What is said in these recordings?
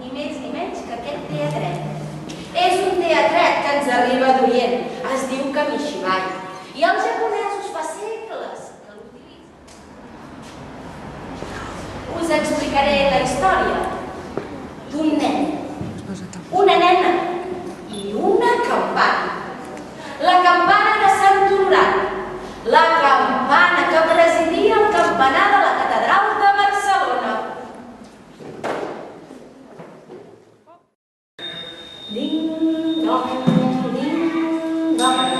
ni més ni menys que aquest teatret. És un teatret que ens arriba d'Orient, es diu Kamishibai, i els japonesos fa segles que l'utilitzen. Us explicaré la història d'un nen, una nena i una campana. La campana de Sant Honorat, la campana que presidia el campanar de la catedral de Barcelona. Ding-dong, ding-dong,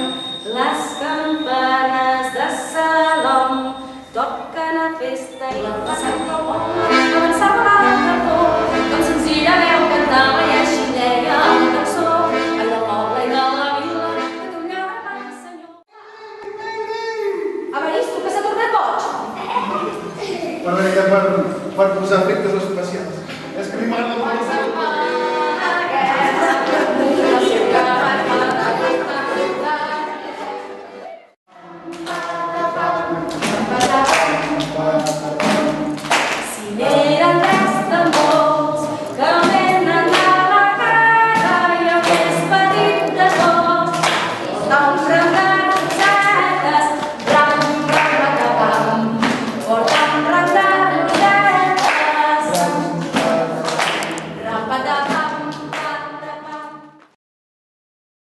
les campanes de Salom toquen a festa i la plaça del món començava la tardor, com senzilla veu cantava i així deia la cançó. Ai del poble i de la vila, que tu llava per senyor. Ha vist tu que s'ha tornat boig? Per posar efectes especials.